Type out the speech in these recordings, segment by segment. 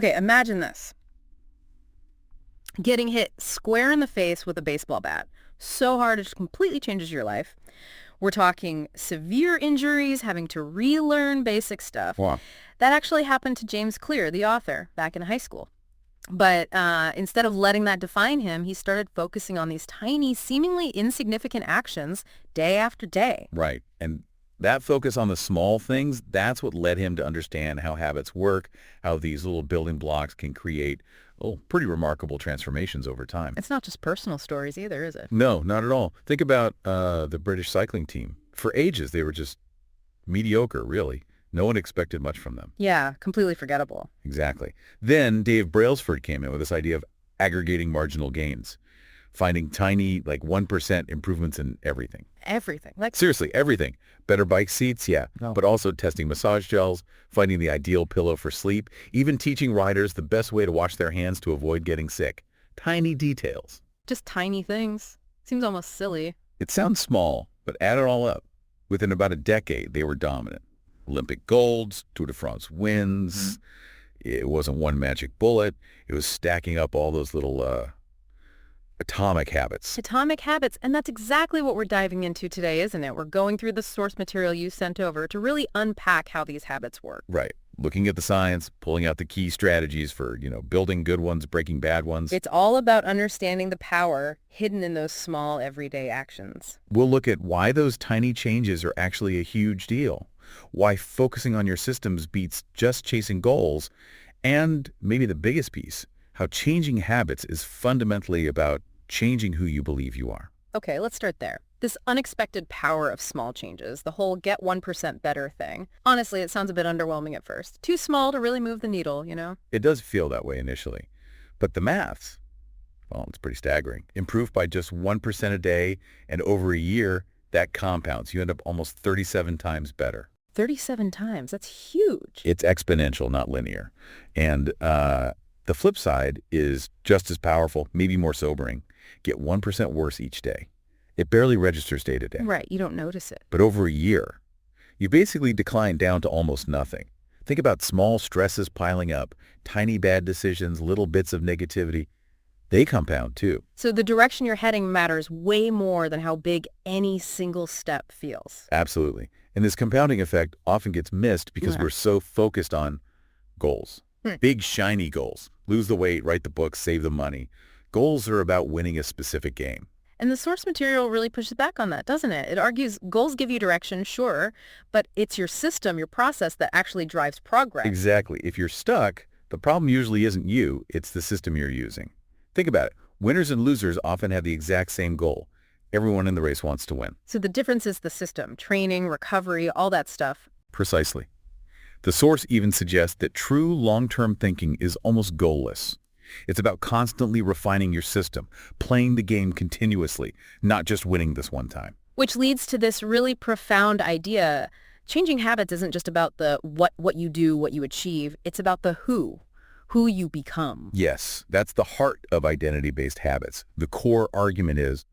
Okay, imagine this. Getting hit square in the face with a baseball bat. So hard it just completely changes your life. We're talking severe injuries, having to relearn basic stuff. Wow. That actually happened to James Clear, the author, back in high school. But instead of letting that define him, he started focusing on these tiny, seemingly insignificant actions day after day. Right. And that focus on the small things, that's what led him to understand how habits work, how these little building blocks can create, pretty remarkable transformations over time. It's not just personal stories either, is it? No, not at all. Think about the British cycling team. For ages, they were just mediocre, really. No one expected much from them. Yeah, completely forgettable. Exactly. Then Dave Brailsford came in with this idea of aggregating marginal gains, finding tiny, like 1% improvements in everything. Everything. Like, Seriously, everything. Better bike seats, yeah, no. but also testing massage gels, finding the ideal pillow for sleep, even teaching riders the best way to wash their hands to avoid getting sick. Tiny details. Just tiny things. Seems almost silly. It sounds small, but add it all up. Within about a decade, they were dominant. Olympic golds, Tour de France wins. It wasn't one magic bullet. It was stacking up all those little atomic habits. Atomic habits, and that's exactly what we're diving into today, isn't it? We're going through the source material you sent over to really unpack how these habits work. Right. Looking at the science, pulling out the key strategies for, building good ones, breaking bad ones. It's all about understanding the power hidden in those small everyday actions. We'll look at why those tiny changes are actually a huge deal, why focusing on your systems beats just chasing goals, and maybe the biggest piece, how changing habits is fundamentally about changing who you believe you are. Okay, let's start there. This unexpected power of small changes, the whole get 1% better thing. Honestly, it sounds a bit underwhelming at first. Too small to really move the needle, you know? It does feel that way initially. But the maths, well, it's pretty staggering. Improve by just 1% a day, and over a year, that compounds. You end up almost 37 times better. 37 times. That's huge. It's exponential, not linear. And the flip side is just as powerful, maybe more sobering. Get 1% worse each day. It barely registers day to day. Right, you don't notice it. But over a year, you basically decline down to almost nothing. Think about small stresses piling up, tiny bad decisions, little bits of negativity. They compound too. So the direction you're heading matters way more than how big any single step feels. Absolutely. And this compounding effect often gets missed because we're so focused on goals. Big, shiny goals. Lose the weight, write the book, save the money. Goals are about winning a specific game. And the source material really pushes back on that, doesn't it? It argues goals give you direction, sure, but it's your system, your process that actually drives progress. Exactly. If you're stuck, the problem usually isn't you, it's the system you're using. Think about it. Winners and losers often have the exact same goal. Everyone in the race wants to win. So the difference is the system, training, recovery, all that stuff. Precisely. The source even suggests that true long-term thinking is almost goalless. It's about constantly refining your system, playing the game continuously, not just winning this one time. Which leads to this really profound idea. Changing habits isn't just about the what you do, what you achieve. It's about the who you become. Yes, that's the heart of identity-based habits. The core argument is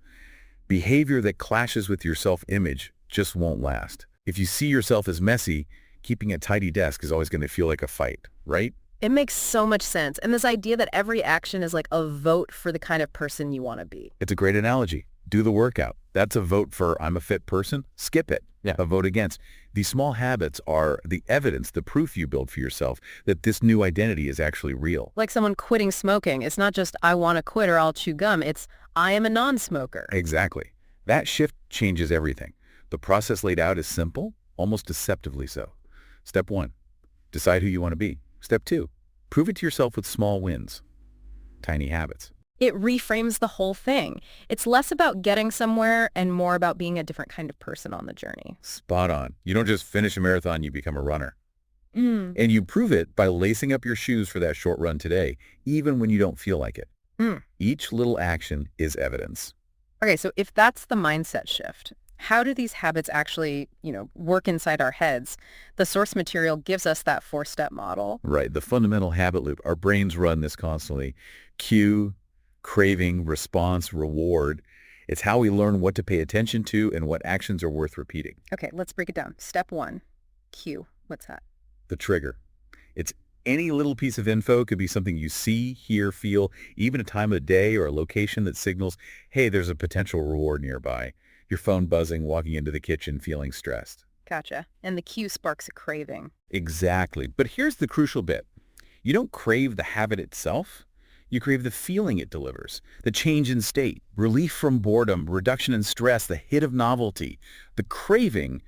behavior that clashes with your self-image just won't last. If you see yourself as messy, keeping a tidy desk is always going to feel like a fight, right? It makes so much sense. And this idea that every action is like a vote for the kind of person you want to be. It's a great analogy. Do the workout. That's a vote for I'm a fit person. Skip it. Yeah. A vote against. These small habits are the evidence, the proof you build for yourself that this new identity is actually real. Like someone quitting smoking. It's not just I want to quit or I'll chew gum. It's I am a non-smoker. Exactly. That shift changes everything. The process laid out is simple, almost deceptively so. Step 1, decide who you want to be. Step 2, prove it to yourself with small wins, tiny habits. It reframes the whole thing. It's less about getting somewhere and more about being a different kind of person on the journey. Spot on. You don't just finish a marathon, you become a runner. And you prove it by lacing up your shoes for that short run today, even when you don't feel like it. Each little action is evidence. Okay, so if that's the mindset shift, how do these habits actually, work inside our heads? The source material gives us that 4-step model. Right, the fundamental habit loop. Our brains run this constantly. Cue, craving, response, reward. It's how we learn what to pay attention to and what actions are worth repeating. Okay, let's break it down. Step 1, cue. What's that? The trigger. It's Any little piece of info could be something you see, hear, feel, even a time of day or a location that signals, hey, there's a potential reward nearby. Your phone buzzing, walking into the kitchen, feeling stressed. Gotcha. And the cue sparks a craving. Exactly. But here's the crucial bit. You don't crave the habit itself. You crave the feeling it delivers, the change in state, relief from boredom, reduction in stress, the hit of novelty. The craving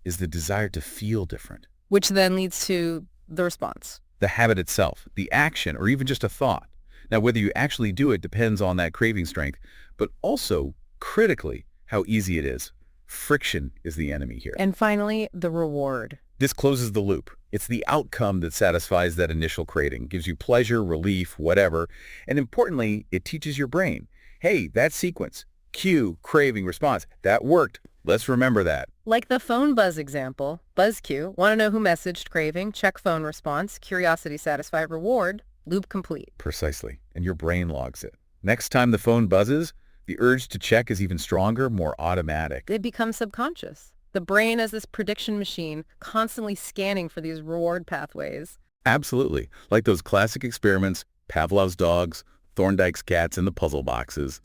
is the desire to feel different. Which then leads to the response. The habit itself, the action, or even just a thought. Now, whether you actually do it depends on that craving strength, but also, critically, how easy it is. Friction is the enemy here. And finally, the reward. This closes the loop. It's the outcome that satisfies that initial craving, gives you pleasure, relief, whatever. And importantly, it teaches your brain, hey, that sequence, cue, craving, response, that worked. Let's remember that. Like the phone buzz example, buzz cue, want to know who messaged, craving, check phone response, curiosity satisfied, reward, loop complete. Precisely. And your brain logs it. Next time the phone buzzes, the urge to check is even stronger, more automatic. It becomes subconscious. The brain as this prediction machine, constantly scanning for these reward pathways. Absolutely. Like those classic experiments, Pavlov's dogs, Thorndike's cats, and the puzzle boxes.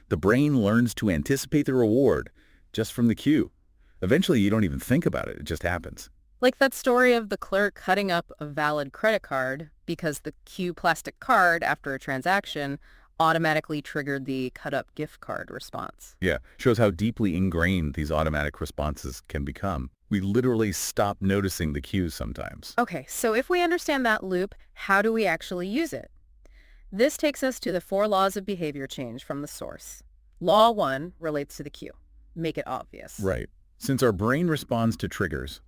The brain learns to anticipate the reward just from the cue. Eventually, you don't even think about it. It just happens. Like that story of the clerk cutting up a valid credit card because the cue plastic card after a transaction automatically triggered the cut-up gift card response. Yeah, shows how deeply ingrained these automatic responses can become. We literally stop noticing the cues sometimes. Okay, so if we understand that loop, how do we actually use it? This takes us to the 4 laws of behavior change from the source. Law 1 relates to the cue. Make it obvious. Right. Since our brain responds to triggers,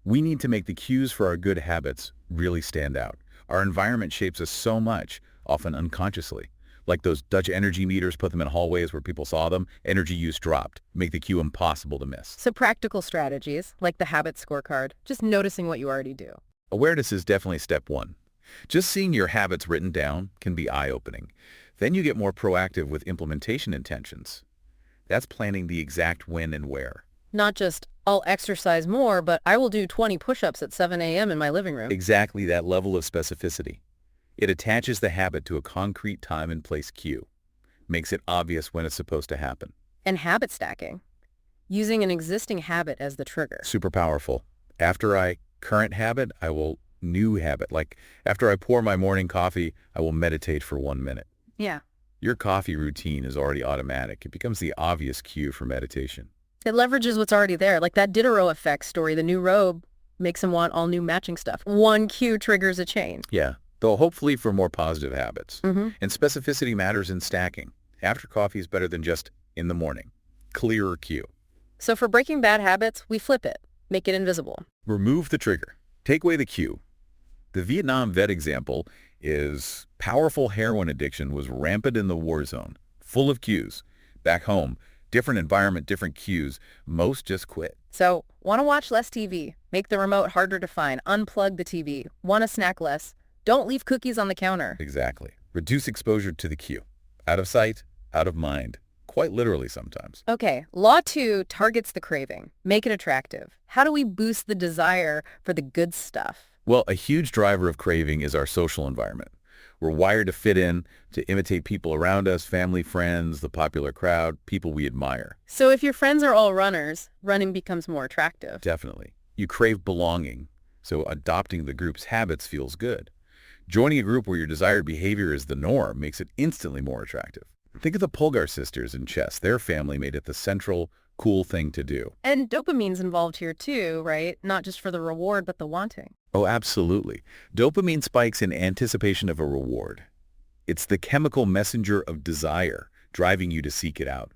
we need to make the cues for our good habits really stand out. Our environment shapes us so much, often unconsciously. Like those Dutch energy meters, put them in hallways where people saw them, energy use dropped, make the cue impossible to miss. So practical strategies, like the habit scorecard, just noticing what you already do. Awareness is definitely step 1. Just seeing your habits written down can be eye-opening. Then you get more proactive with implementation intentions. That's planning the exact when and where. Not just, I'll exercise more, but I will do 20 push-ups at 7 a.m. in my living room. Exactly that level of specificity. It attaches the habit to a concrete time and place cue, makes it obvious when it's supposed to happen. And habit stacking, using an existing habit as the trigger. Super powerful. After current habit, I will new habit. Like after I pour my morning coffee, I will meditate for 1 minute. Yeah. Your coffee routine is already automatic. It becomes the obvious cue for meditation. It leverages what's already there, like that Diderot effect story. The new robe makes him want all new matching stuff. One cue triggers a chain. Yeah, though hopefully for more positive habits. Mm-hmm. And specificity matters in stacking. After coffee is better than just in the morning. Clearer cue. So for breaking bad habits, we flip it, make it invisible. Remove the trigger. Take away the cue. The Vietnam vet example is powerful heroin addiction was rampant in the war zone, full of cues. Back home, different environment, different cues. Most just quit. So, want to watch less TV? Make the remote harder to find. Unplug the TV. Want to snack less? Don't leave cookies on the counter. Exactly. Reduce exposure to the cue. Out of sight, out of mind. Quite literally sometimes. Okay, Law 2 targets the craving. Make it attractive. How do we boost the desire for the good stuff? Well, a huge driver of craving is our social environment. We're wired to fit in, to imitate people around us, family, friends, the popular crowd, people we admire. So if your friends are all runners, running becomes more attractive. Definitely. You crave belonging, so adopting the group's habits feels good. Joining a group where your desired behavior is the norm makes it instantly more attractive. Think of the Polgar sisters in chess. Their family made it the central, cool thing to do. And dopamine's involved here too, right? Not just for the reward, but the wanting. Oh, absolutely. Dopamine spikes in anticipation of a reward. It's the chemical messenger of desire, driving you to seek it out.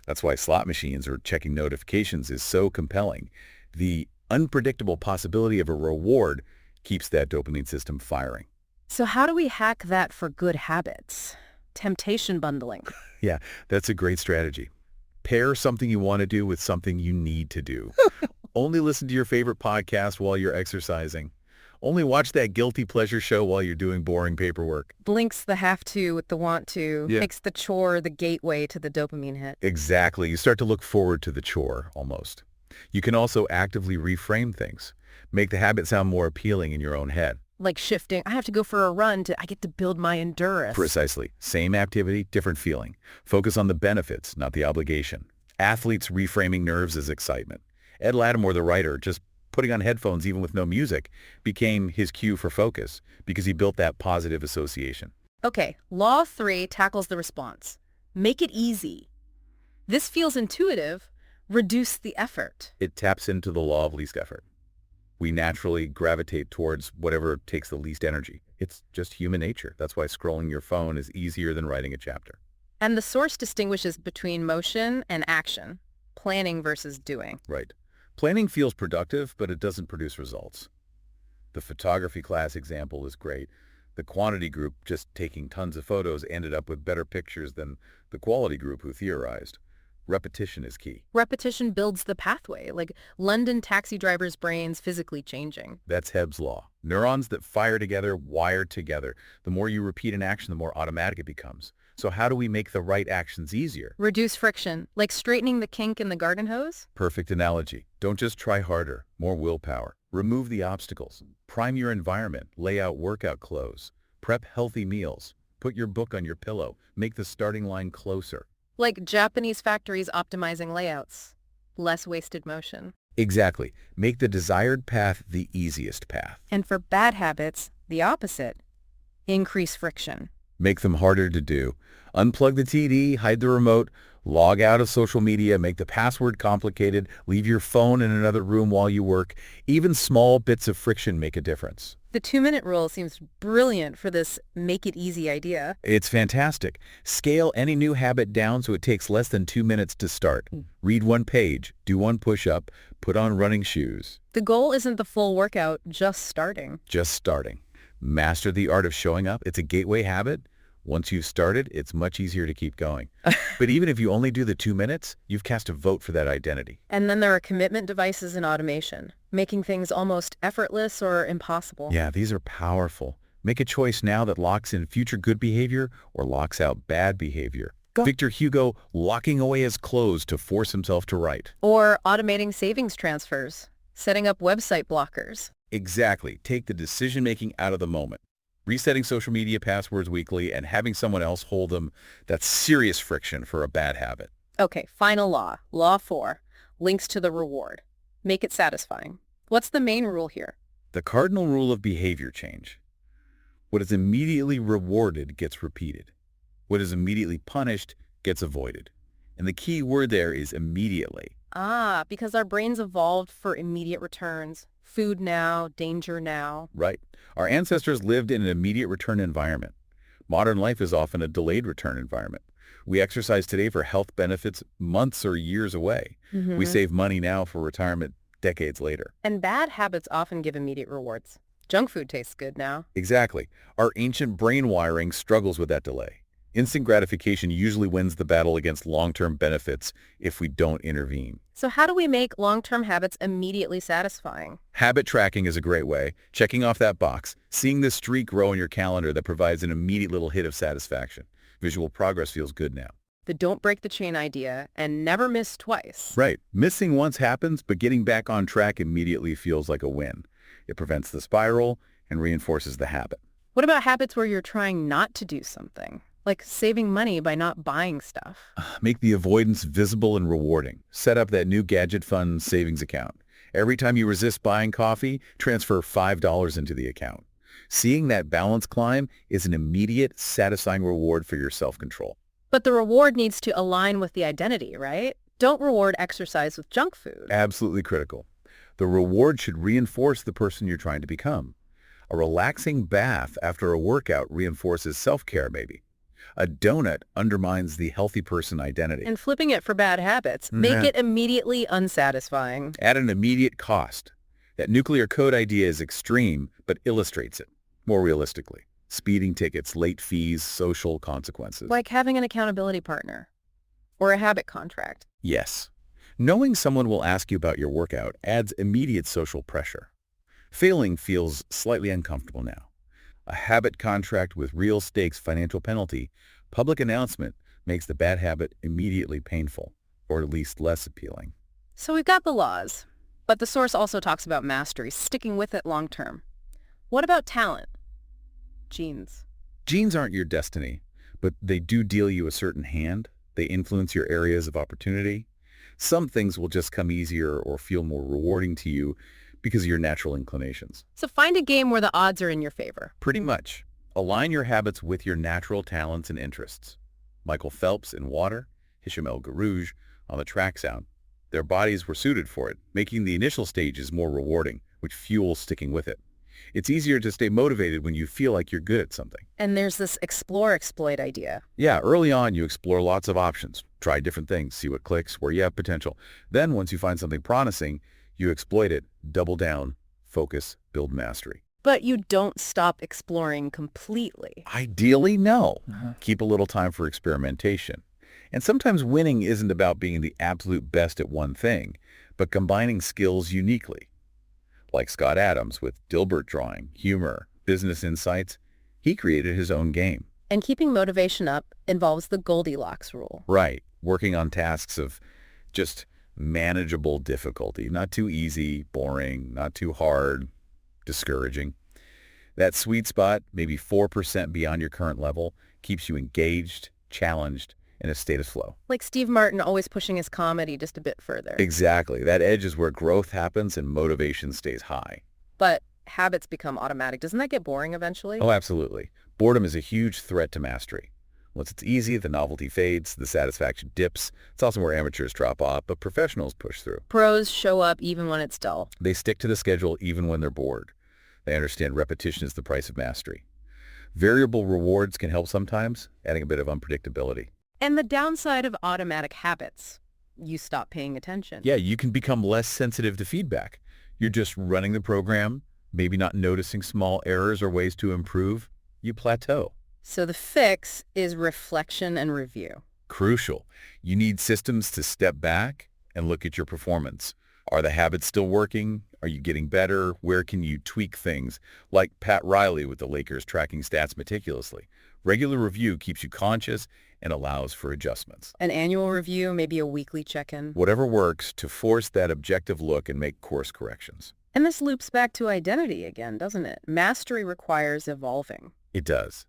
That's why slot machines or checking notifications is so compelling. The unpredictable possibility of a reward keeps that dopamine system firing. So how do we hack that for good habits? Temptation bundling. Yeah, that's a great strategy. Pair something you want to do with something you need to do. Only listen to your favorite podcast while you're exercising. Only watch that guilty pleasure show while you're doing boring paperwork. Blinks the have to with the want to. Yeah. Makes the chore the gateway to the dopamine hit. Exactly. You start to look forward to the chore, almost. You can also actively reframe things. Make the habit sound more appealing in your own head. Like shifting, I have to go for a run I get to build my endurance. Precisely. Same activity, different feeling. Focus on the benefits, not the obligation. Athletes reframing nerves as excitement. Ed Lattimore, the writer, just putting on headphones even with no music became his cue for focus because he built that positive association. Okay, law 3 tackles the response. Make it easy. This feels intuitive. Reduce the effort. It taps into the law of least effort. We naturally gravitate towards whatever takes the least energy. It's just human nature. That's why scrolling your phone is easier than writing a chapter. And the source distinguishes between motion and action, planning versus doing. Right. Planning feels productive, but it doesn't produce results. The photography class example is great. The quantity group, just taking tons of photos, ended up with better pictures than the quality group who theorized. Repetition is key. Repetition builds the pathway, like London taxi drivers' brains physically changing. That's Hebb's law. Neurons that fire together wire together. The more you repeat an action, the more automatic it becomes. So how do we make the right actions easier? Reduce friction, like straightening the kink in the garden hose? Perfect analogy. Don't just try harder, more willpower. Remove the obstacles. Prime your environment. Lay out workout clothes. Prep healthy meals. Put your book on your pillow. Make the starting line closer. Like Japanese factories optimizing layouts. Less wasted motion. Exactly. Make the desired path the easiest path. And for bad habits, the opposite. Increase friction. Make them harder to do. Unplug the TD, hide the remote, log out of social media, make the password complicated, leave your phone in another room while you work. Even small bits of friction make a difference. The 2-minute rule seems brilliant for this make it easy idea. It's fantastic. Scale any new habit down so it takes less than 2 minutes to start. Read one page, do one push-up, put on running shoes. The goal isn't the full workout, just starting. Just starting. Master the art of showing up. It's a gateway habit. Once you've started, it's much easier to keep going. But even if you only do the 2 minutes, you've cast a vote for that identity. And then there are commitment devices and automation, making things almost effortless or impossible. Yeah, these are powerful. Make a choice now that locks in future good behavior or locks out bad behavior. Go. Victor Hugo locking away his clothes to force himself to write. Or automating savings transfers, setting up website blockers. Exactly. Take the decision-making out of the moment. Resetting social media passwords weekly and having someone else hold them, that's serious friction for a bad habit. Okay, final law. Law 4. Links to the reward. Make it satisfying. What's the main rule here? The cardinal rule of behavior change. What is immediately rewarded gets repeated. What is immediately punished gets avoided. And the key word there is immediately. Ah, because our brains evolved for immediate returns. Food now, danger now. Right. Our ancestors lived in an immediate return environment. Modern life is often a delayed return environment. We exercise today for health benefits months or years away. We save money now for retirement decades later. And bad habits often give immediate rewards. Junk food tastes good now. Exactly. Our ancient brain wiring struggles with that delay. Instant gratification usually wins the battle against long-term benefits if we don't intervene. So how do we make long-term habits immediately satisfying? Habit tracking is a great way. Checking off that box, seeing the streak grow in your calendar that provides an immediate little hit of satisfaction. Visual progress feels good now. The don't break the chain idea and never miss twice. Right. Missing once happens, but getting back on track immediately feels like a win. It prevents the spiral and reinforces the habit. What about habits where you're trying not to do something? Like saving money by not buying stuff. Make the avoidance visible and rewarding. Set up that new gadget fund savings account. Every time you resist buying coffee, transfer $5 into the account. Seeing that balance climb is an immediate, satisfying reward for your self-control. But the reward needs to align with the identity, right? Don't reward exercise with junk food. Absolutely critical. The reward should reinforce the person you're trying to become. A relaxing bath after a workout reinforces self-care, maybe. A donut undermines the healthy person identity. And flipping it for bad habits, make it immediately unsatisfying. At an immediate cost. That nuclear code idea is extreme, but illustrates it more realistically. Speeding tickets, late fees, social consequences. Like having an accountability partner or a habit contract. Yes. Knowing someone will ask you about your workout adds immediate social pressure. Failing feels slightly uncomfortable now. A habit contract with real stakes financial penalty, public announcement makes the bad habit immediately painful, or at least less appealing. So we've got the laws, but the source also talks about mastery, sticking with it long term. What about talent? Genes. Genes aren't your destiny, but they do deal you a certain hand. They influence your areas of opportunity. Some things will just come easier or feel more rewarding to you because of your natural inclinations. So find a game where the odds are in your favor. Pretty much. Align your habits with your natural talents and interests. Michael Phelps in water, Hisham El Garouge on the track sound. Their bodies were suited for it, making the initial stages more rewarding, which fuels sticking with it. It's easier to stay motivated when you feel like you're good at something. And there's this explore, exploit idea. Yeah, early on you explore lots of options, try different things, see what clicks, where you have potential. Then once you find something promising, you exploit it, double down, focus, build mastery. But you don't stop exploring completely. Ideally, no. Keep a little time for experimentation. And sometimes winning isn't about being the absolute best at one thing, but combining skills uniquely. Like Scott Adams with Dilbert drawing, humor, business insights, he created his own game. And keeping motivation up involves the Goldilocks rule. Right, working on tasks of just manageable difficulty, not too easy, boring, not too hard, discouraging. That sweet spot, maybe 4% beyond your current level, keeps you engaged, challenged, in a state of flow. Like Steve Martin always pushing his comedy just a bit further. Exactly. That edge is where growth happens and motivation stays high. But habits become automatic. Doesn't that get boring eventually? Oh, absolutely. Boredom is a huge threat to mastery. Once it's easy, the novelty fades, the satisfaction dips. It's also where amateurs drop off, but professionals push through. Pros show up even when it's dull. They stick to the schedule even when they're bored. They understand repetition is the price of mastery. Variable rewards can help sometimes, adding a bit of unpredictability. And the downside of automatic habits, you stop paying attention. Yeah, you can become less sensitive to feedback. You're just running the program, maybe not noticing small errors or ways to improve. You plateau. So the fix is reflection and review. Crucial. You need systems to step back and look at your performance. Are the habits still working? Are you getting better? Where can you tweak things? Like Pat Riley with the Lakers tracking stats meticulously. Regular review keeps you conscious and allows for adjustments. An annual review, maybe a weekly check-in. Whatever works to force that objective look and make course corrections. And this loops back to identity again, doesn't it? Mastery requires evolving. It does.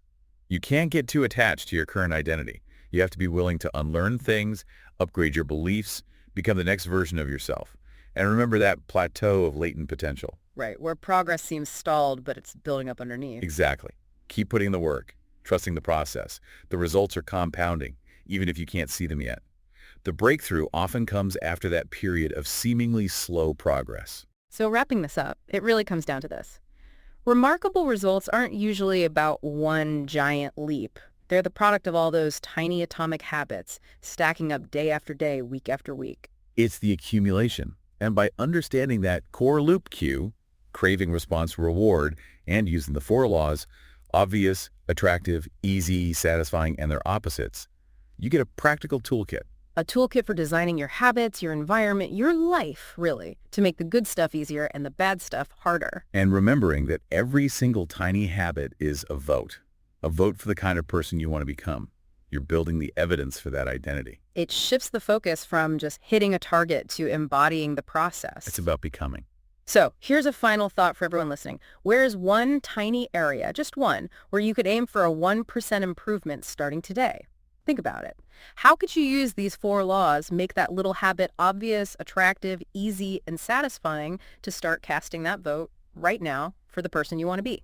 You can't get too attached to your current identity. You have to be willing to unlearn things, upgrade your beliefs, become the next version of yourself. And remember that plateau of latent potential. Right, where progress seems stalled, but it's building up underneath. Exactly. Keep putting in the work, trusting the process. The results are compounding, even if you can't see them yet. The breakthrough often comes after that period of seemingly slow progress. So wrapping this up, it really comes down to this. Remarkable results aren't usually about one giant leap. They're the product of all those tiny atomic habits, stacking up day after day, week after week. It's the accumulation. And by understanding that core loop cue, craving, response, reward, and using the 4 laws, obvious, attractive, easy, satisfying, and their opposites, you get a practical toolkit. A toolkit for designing your habits, your environment, your life, really, to make the good stuff easier and the bad stuff harder. And remembering that every single tiny habit is a vote for the kind of person you want to become. You're building the evidence for that identity. It shifts the focus from just hitting a target to embodying the process. It's about becoming. So here's a final thought for everyone listening. Where is one tiny area, just one, where you could aim for a 1% improvement starting today? Think about it. How could you use these 4 laws, make that little habit obvious, attractive, easy, and satisfying to start casting that vote right now for the person you want to be?